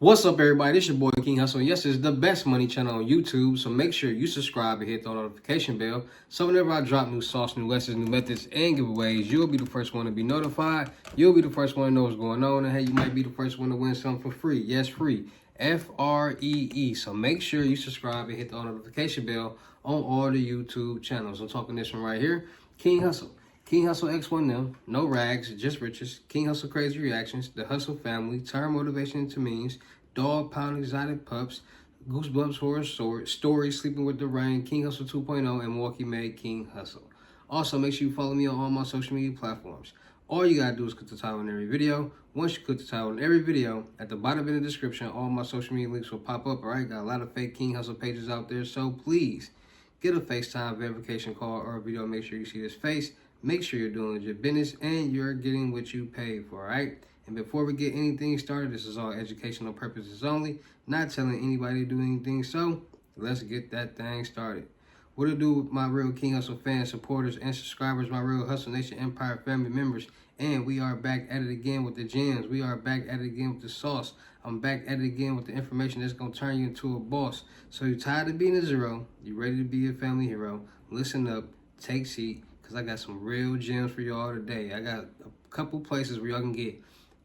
What's up, everybody? It's your boy King Hussle. Yes, it's the best money channel on YouTube, so make sure you subscribe and hit the notification bell. So whenever I drop new sauce, new lessons, new methods, and giveaways, you'll be the first one to be notified. You'll be the first one to know what's going on, and hey, you might be the first one to win something for free. Yes, free. Free. So make sure you subscribe and hit the notification bell on all the YouTube channels. I'm talking this one right here, King Hussle. King Hussle X1M, no rags, just riches. King Hussle Crazy Reactions, the Hussle Family, turn motivation into memes, dog pound exotic pups, goosebumps horror stories, sleeping with the rain, King Hussle 2.0, and Milwaukee made King Hussle. Also, make sure you follow me on all my social media platforms. All you gotta do is click the title in every video. Once you click the title in every video, at the bottom in the description, all my social media links will pop up. All right, got a lot of fake King Hussle pages out there, so please get a FaceTime verification call or a video. Make sure you see this face. Make sure you're doing legit business and you're getting what you paid for, all right? And before we get anything started, this is all educational purposes only, not telling anybody to do anything. So let's get that thing started. What to do with my real King Hussle fans, supporters, and subscribers, my real Hussle Nation Empire family members. And we are back at it again with the gems. We are back at it again with the sauce. I'm back at it again with the information that's going to turn you into a boss. So you're tired of being a zero. You ready to be a family hero. Listen up. Take seat. Because I got some real gems for y'all today. I got a couple places where y'all can get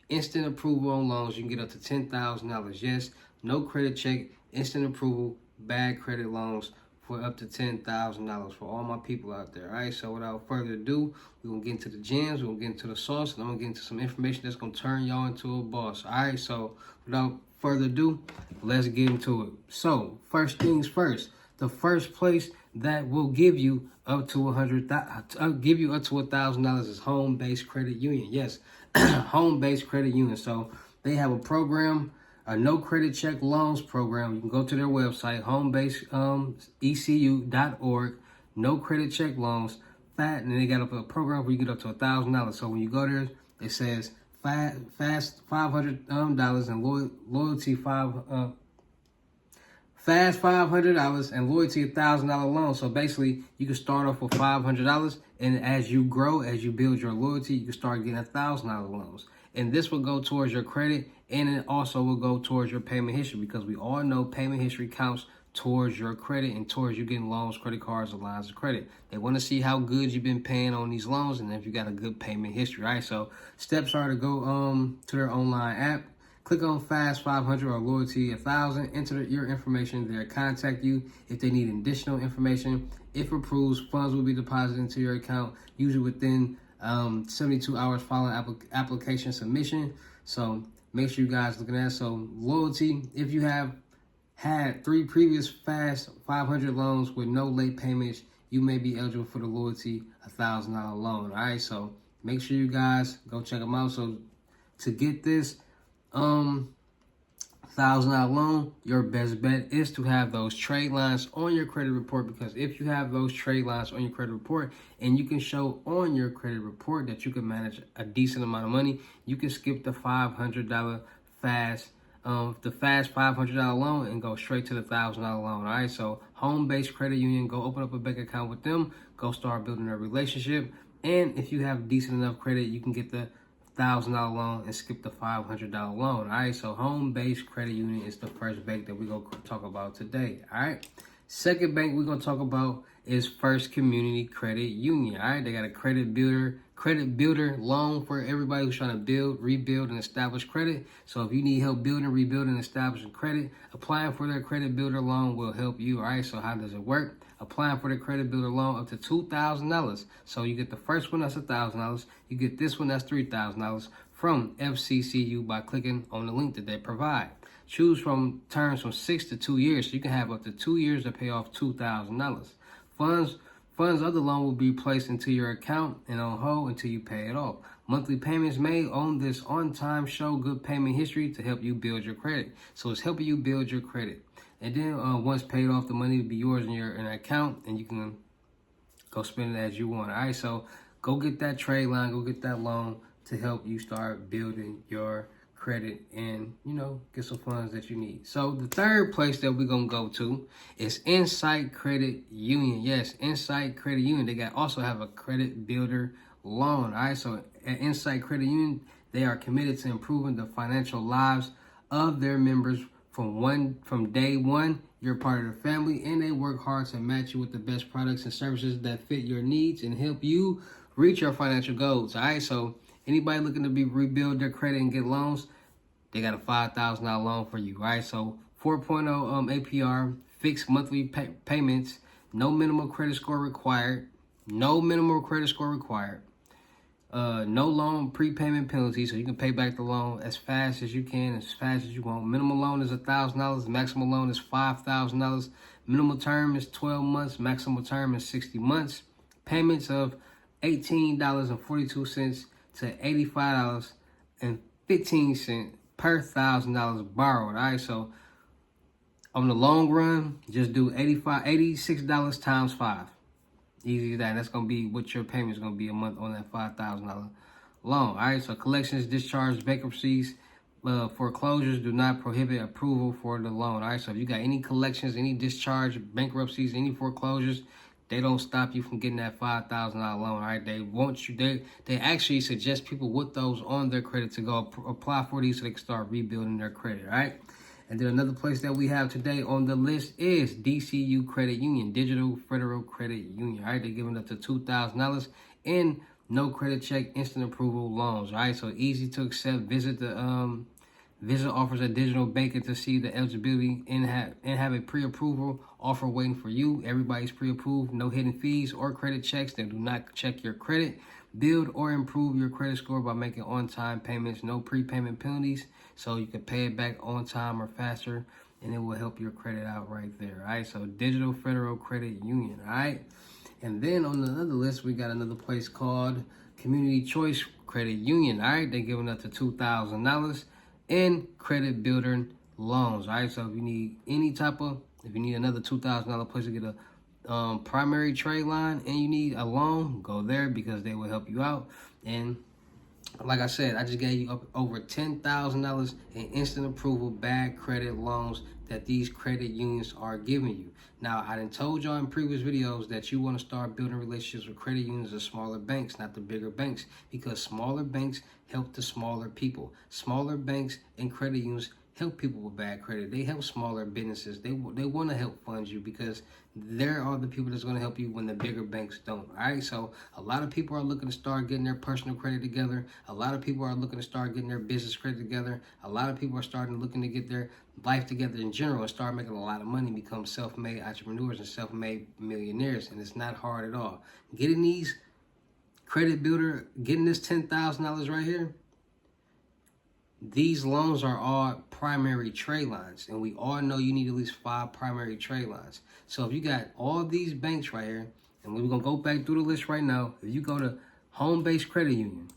instant approval on loans. You can get up to $10,000. Yes, no credit check, instant approval, bad credit loans for up to $10,000 for all my people out there. All right, so without further ado, we're going to get into the gems, we're going to get into the sauce, and I'm going to get into some information that's going to turn y'all into a boss. All right, so without further ado, let's get into it. So, first things first, the first place that will give you up to $1,000 is Home-Based Credit Union. Yes, Home-Based Credit Union. So they have a program, a no credit check loans program. You can go to their website, homebaseecu.org. No credit check loans. And they got a program where you get up to $1,000. So when you go there, it says fast $500 and loyalty fast $500 and loyalty $1,000 loan. So basically, you can start off with $500, and as you grow, as you build your loyalty, you can start getting $1,000 loans. And this will go towards your credit, and it also will go towards your payment history, because we all know payment history counts towards your credit and towards you getting loans, credit cards, or lines of credit. They want to see how good you've been paying on these loans, and if you got a good payment history, right? So steps are to go to their online app. Click on Fast 500 or Loyalty 1,000. Enter your information. They'll contact you if they need additional information. If approved, funds will be deposited into your account, usually within 72 hours following application submission. So make sure you guys looking at it. So loyalty, if you have had 3 previous Fast 500 loans with no late payments, you may be eligible for the Loyalty $1,000 loan. All right, so make sure you guys go check them out. So to get this $1,000 loan, your best bet is to have those trade lines on your credit report, because if you have those trade lines on your credit report and you can show on your credit report that you can manage a decent amount of money, you can skip the $500 fast $500 loan and go straight to the $1,000 loan. All right, so Home-Based Credit Union, go open up a bank account with them, go start building a relationship, and if you have decent enough credit, you can get the $1,000 loan and skip the $500 loan. All right, so Home-Based Credit Union is the first bank that we're going to talk about today. All right, second bank we're going to talk about is First Community Credit Union. All right, they got a credit builder loan for everybody who's trying to build, rebuild, and establish credit. So if you need help building, rebuilding, and establishing credit, applying for their credit builder loan will help you. All right, so how does it work? Applying for the credit builder loan up to $2,000. So you get the first one, that's $1,000. You get this one, that's $3,000 from FCCU by clicking on the link that they provide. Choose from terms from 6 to 2 years, so you can have up to 2 years to pay off $2,000. Funds of the loan will be placed into your account and on hold until you pay it off. Monthly payments made on this on time show good payment history to help you build your credit. So it's helping you build your credit. And then once paid off, the money will be yours in your account, and you can go spend it as you want. All right, so go get that trade line, go get that loan to help you start building your credit and, get some funds that you need. So the third place that we're going to go to is Insight Credit Union. Yes, Insight Credit Union. They also have a credit builder loan. All right, so at Insight Credit Union, they are committed to improving the financial lives of their members from day one. You're part of the family, and they work hard to match you with the best products and services that fit your needs and help you reach your financial goals. All right, so anybody looking to rebuild their credit and get loans, they got a $5,000 loan for you. All right, so 4.0 APR, fixed monthly payments, no minimum credit score required. No minimum credit score required. No loan prepayment penalty, so you can pay back the loan as fast as you can, as fast as you want. Minimum loan is $1,000. Maximum loan is $5,000. Minimum term is 12 months. Maximum term is 60 months. Payments of $18.42 to $85.15 per $1,000 borrowed. All right, so on the long run, just do $86 times 5. Easy as that. That's going to be what your payment is going to be a month on that $5,000 loan. All right, so collections, discharges, bankruptcies, foreclosures do not prohibit approval for the loan. All right, so if you got any collections, any discharge, bankruptcies, any foreclosures, they don't stop you from getting that $5,000 loan. All right, they want you. They actually suggest people with those on their credit to go apply for these so they can start rebuilding their credit. All right. And then another place that we have today on the list is DCU Credit Union, Digital Federal Credit Union. All right, they're giving up to $2,000 in no credit check, instant approval loans. All right, so easy to accept. Visit offers a digital banker to see the eligibility and have a pre-approval offer waiting for you. Everybody's pre-approved. No hidden fees or credit checks. They do not check your credit. Build or improve your credit score by making on-time payments. No prepayment penalties, so you can pay it back on time or faster, and it will help your credit out right there. All right, so Digital Federal Credit Union. All right, and then on another list, we got another place called Community Choice Credit Union. All right, they're giving up to $2,000 in credit builder loans. All right, so if you need if you need another $2,000 place to get a primary trade line and you need a loan, go there because they will help you out. And like I said, I just gave you over $10,000 in instant approval bad credit loans that these credit unions are giving you. Now, I done told y'all in previous videos that you want to start building relationships with credit unions or smaller banks, not the bigger banks, because smaller banks help the smaller people. Smaller banks and credit unions help people with bad credit. They help smaller businesses. They want to help fund you because there are the people that's going to help you when the bigger banks don't. All right, so a lot of people are looking to start getting their personal credit together. A lot of people are looking to start getting their business credit together. A lot of people are looking to get their life together in general and start making a lot of money, become self-made entrepreneurs and self-made millionaires. And it's not hard at all. Getting these credit builder, getting this $10,000 right here, these loans are all primary trade lines, and we all know you need at least 5 primary trade lines. So if you got all these banks right here, and we're going to go back through the list right now. If you go to Home Base Credit Union,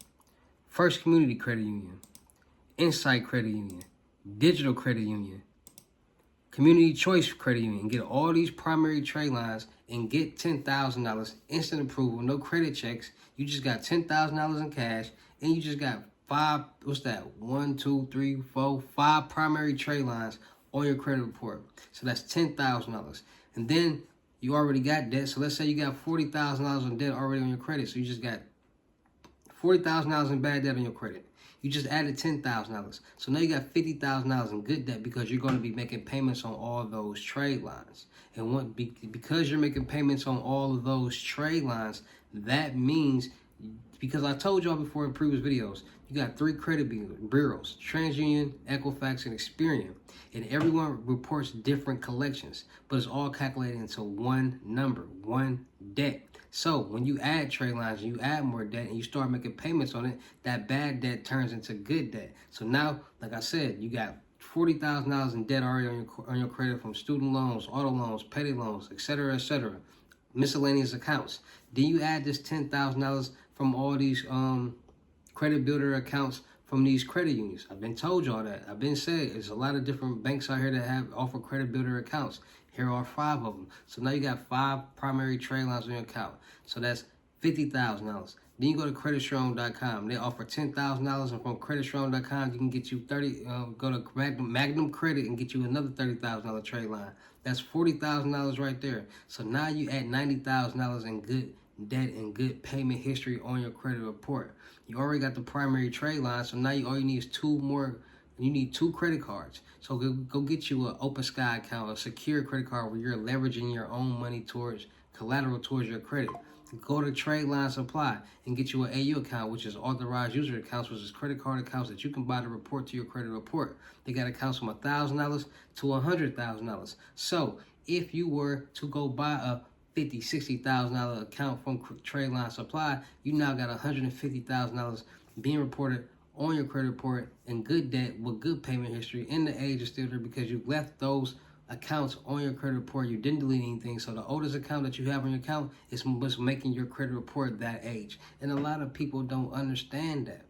First Community Credit Union, Insight Credit Union, Digital Credit Union, Community Choice Credit Union, and get all these primary trade lines and get $10,000 instant approval, no credit checks. You just got $10,000 in cash, and you just got 5 primary trade lines on your credit report. So that's $10,000. And then you already got debt. So let's say you got $40,000 in debt already on your credit. So you just got $40,000 in bad debt on your credit. You just added $10,000. So now you got $50,000 in good debt because you're going to be making payments on all those trade lines. And because you're making payments on all of those trade lines, that means, because I told y'all before in previous videos, you got 3 credit bureaus: TransUnion, Equifax, and Experian. And everyone reports different collections, but it's all calculated into one number, one debt. So when you add trade lines and you add more debt and you start making payments on it, that bad debt turns into good debt. So now, like I said, you got $40,000 in debt already on your credit from student loans, auto loans, payday loans, etc., miscellaneous accounts. Then you add this $10,000 from all these credit builder accounts from these credit unions. I've been told y'all that. I've been saying there's a lot of different banks out here that offer credit builder accounts. Here are 5 of them. So now you got 5 primary trade lines on your account. So that's $50,000. Then you go to creditstrong.com. They offer $10,000, and from creditstrong.com you can get you go to Magnum Credit and get you another $30,000 trade line. That's $40,000 right there. So now you add $90,000 in good debt and good payment history on your credit report. You already got the primary trade line, so now all you need is 2 more You need 2 credit cards. So go get you an Open Sky account, a secure credit card where you're leveraging your own money towards collateral towards your credit. Go to Trade Line Supply and get you an AU account, which is authorized user accounts, which is credit card accounts that you can buy to report to your credit report. They got accounts from $1,000 to $100,000. So if you were to go buy a $50,000, $60,000 account from Trade Line Supply, you now got $150,000 being reported on your credit report in good debt with good payment history, and the age is still there because you left those accounts on your credit report. You didn't delete anything. So the oldest account that you have on your account is what's making your credit report that age. And a lot of people don't understand that.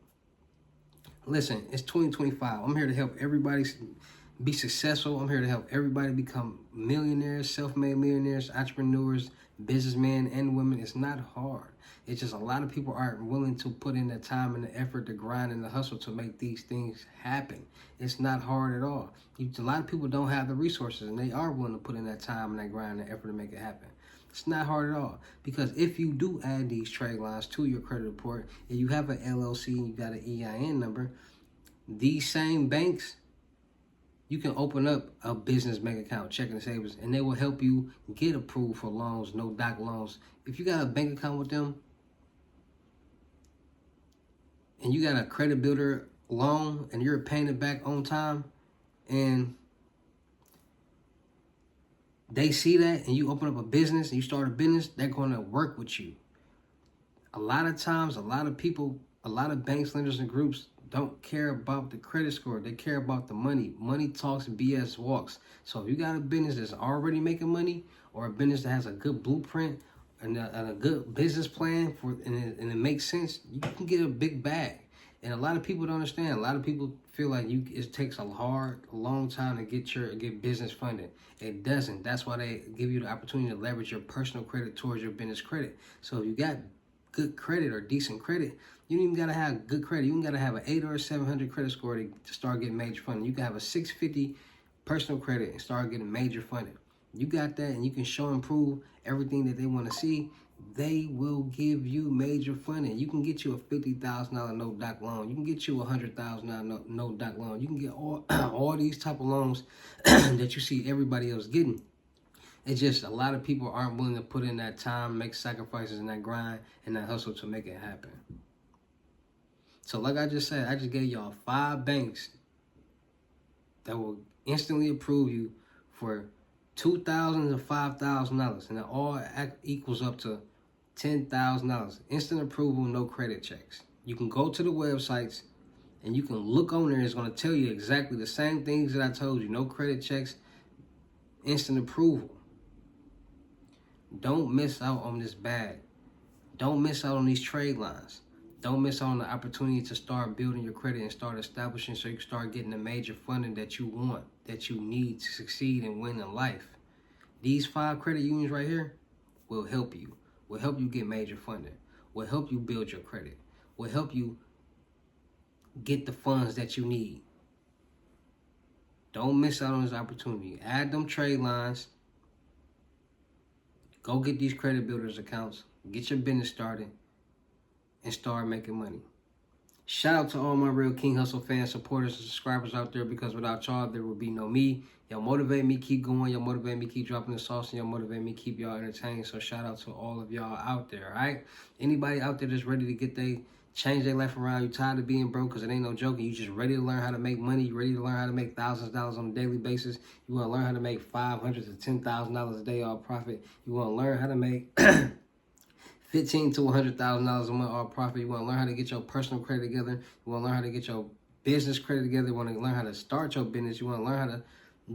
Listen, it's 2025. I'm here to help everybody be successful. I'm here to help everybody become millionaires, self-made millionaires, entrepreneurs, businessmen and women. It's not hard. It's just a lot of people aren't willing to put in the time and the effort, the grind and the hustle to make these things happen. It's not hard at all. A lot of people don't have the resources, and they are willing to put in that time and that grind and effort to make it happen. It's not hard at all, because if you do add these trade lines to your credit report, and you have an LLC and you got an EIN number, these same banks, you can open up a business bank account, checking and savings, and they will help you get approved for loans, no doc loans. If you got a bank account with them and you got a credit builder loan and you're paying it back on time, and they see that and you open up a business and you start a business, they're going to work with you. A lot of times, a lot of people, a lot of banks, lenders, and groups don't care about the credit score. They care about the money. Money talks, BS walks. So if you got a business that's already making money, or a business that has a good blueprint and a good business plan and it makes sense, you can get a big bag. And a lot of people don't understand. A lot of people feel like it takes a long time to get business funded. It doesn't. That's why they give you the opportunity to leverage your personal credit towards your business credit. So if you got good credit or decent credit, you don't even gotta have good credit. You don't gotta have an 800 or 700 credit score to start getting major funding. You can have a 650 personal credit and start getting major funding. You got that, and you can show and prove everything that they want to see. They will give you major funding. You can get you a $50,000 no doc loan. You can get you a $100,000 no doc loan. You can get all these type of loans that you see everybody else getting. It's just a lot of people aren't willing to put in that time, make sacrifices, and that grind and that hustle to make it happen. So like I just said, I just gave y'all 5 banks that will instantly approve you for $2,000 to $5,000, and it all equals up to $10,000. Instant approval, no credit checks. You can go to the websites and you can look on there. It's going to tell you exactly the same things that I told you. No credit checks, instant approval. Don't miss out on this bag. Don't miss out on these trade lines. Don't miss out on the opportunity to start building your credit and start establishing so you can start getting the major funding that you want, that you need to succeed and win in life. These 5 credit unions right here will help you. Will help you get major funding. Will help you build your credit. Will help you get the funds that you need. Don't miss out on this opportunity. Add them trade lines. Go get these credit builders accounts. Get your business started and start making money. Shout out to all my real King Hussle fans, supporters, and subscribers out there, because without y'all, there would be no me. Y'all motivate me, keep going. Y'all motivate me, keep dropping the sauce, and y'all motivate me, keep y'all entertained. So shout out to all of y'all out there, all right? Anybody out there that's ready to change their life around, you tired of being broke, because it ain't no joking. You just ready to learn how to make money. You ready to learn how to make thousands of dollars on a daily basis. You want to learn how to make $500 to $10,000 a day off profit. You want to learn how to make $15,000 to $100,000 a month off profit. You want to learn how to get your personal credit together. You want to learn how to get your business credit together. You want to learn how to start your business. You want to learn how to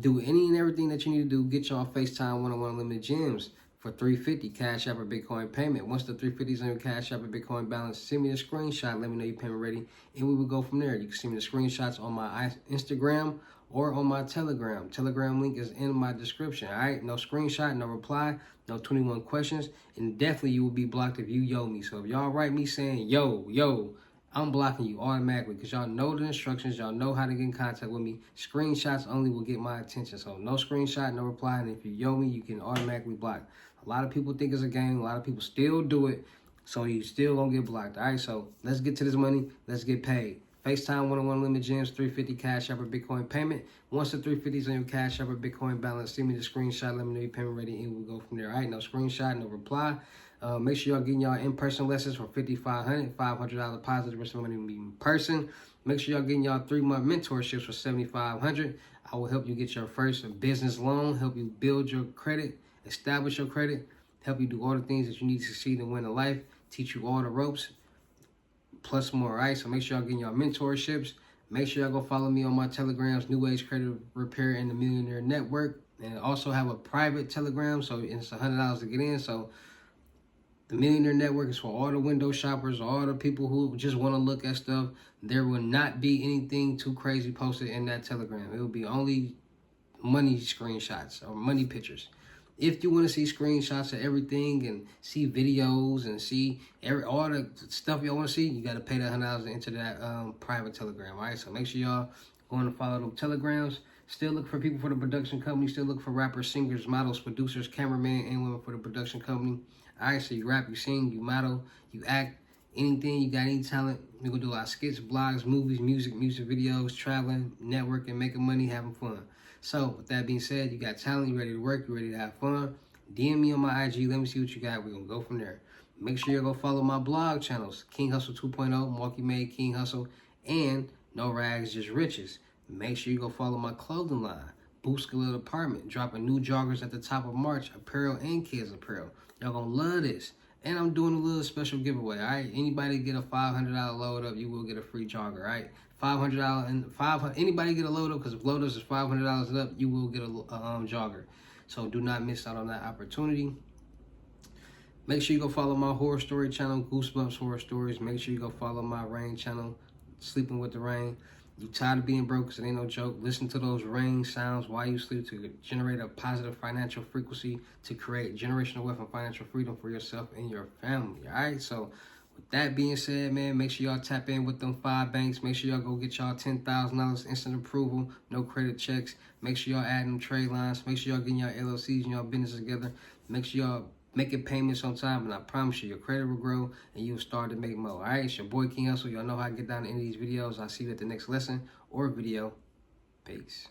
do any and everything that you need to do. Get y'all FaceTime one-on-one unlimited gems for $350 Cash App or Bitcoin payment. Once the $350 is on your Cash App or Bitcoin balance, send me a screenshot. Let me know your payment ready, and we will go from there. You can send me the screenshots on my Instagram or on my Telegram. Telegram link is in my description, all right? No screenshot, no reply, no 21 questions, and definitely you will be blocked if you yo me. So if y'all write me saying, yo, I'm blocking you automatically, because y'all know the instructions. Y'all know how to get in contact with me. Screenshots only will get my attention. So no screenshot, no reply, and if you yo me, you can automatically block. A lot of people think it's a game. A lot of people still do it, so you still gonna get blocked, all right? So let's get to this money. Let's get paid. FaceTime 101 Limit Gems, 350 Cash App or Bitcoin payment. Once the 350 is on your Cash App or Bitcoin balance, send me the screenshot. Let me know your payment ready, and we'll go from there. All right, no screenshot, no reply. Make sure y'all getting y'all in-person lessons for $5,500, $500 positive percent money in person. Make sure y'all getting y'all 3-month mentorships for $7,500. I will help you get your first business loan, help you build your credit, establish your credit, help you do all the things that you need to succeed and win in life, teach you all the ropes, plus more, right? So make sure y'all getting y'all mentorships. Make sure y'all go follow me on my Telegrams, New Age Credit Repair and the Millionaire Network. And also have a private Telegram, so it's $100 to get in. So the Millionaire Network is for all the window shoppers, all the people who just want to look at stuff. There will not be anything too crazy posted in that Telegram. It will be only money screenshots or money pictures. If you want to see screenshots of everything and see videos and see all the stuff y'all want to see, you got to pay that $100 into that private Telegram. All right, so make sure y'all going to follow them Telegrams. Still look for people for the production company. Still look for rappers, singers, models, producers, cameramen, and women for the production company. All right, so you rap, you sing, you model, you act, anything, you got any talent. We're going to do a lot of skits, blogs, movies, music videos, traveling, networking, making money, having fun. So, with that being said, you got talent, you ready to work, you ready to have fun. DM me on my IG, let me see what you got. We're going to go from there. Make sure you go follow my blog channels, King Hussle 2.0, Milwaukee Made King Hussle, and No Rags, Just Riches. Make sure you go follow my clothing line, Bootskilla Department, dropping new joggers at the top of March, apparel and kids apparel. Y'all gonna love this. And I'm doing a little special giveaway, all right? Anybody get a $500 load up, you will get a free jogger, all right? $500 and anybody get a load up, because if load ups is $500 and up, you will get a jogger. So do not miss out on that opportunity. Make sure you go follow my horror story channel, Goosebumps Horror Stories. Make sure you go follow my rain channel, Sleeping with the Rain. You tired of being broke, because it ain't no joke. Listen to those rain sounds while you sleep to generate a positive financial frequency to create generational wealth and financial freedom for yourself and your family. All right, so with that being said, man, make sure y'all tap in with them 5 banks. Make sure y'all go get y'all $10,000 instant approval, no credit checks. Make sure y'all add them trade lines. Make sure y'all getting y'all LLCs and y'all business together. Make sure y'all making payments on time, and I promise you, your credit will grow and you'll start to make more. All right, it's your boy King Hussle. Y'all know how I get down to any of these videos. I'll see you at the next lesson or video. Peace.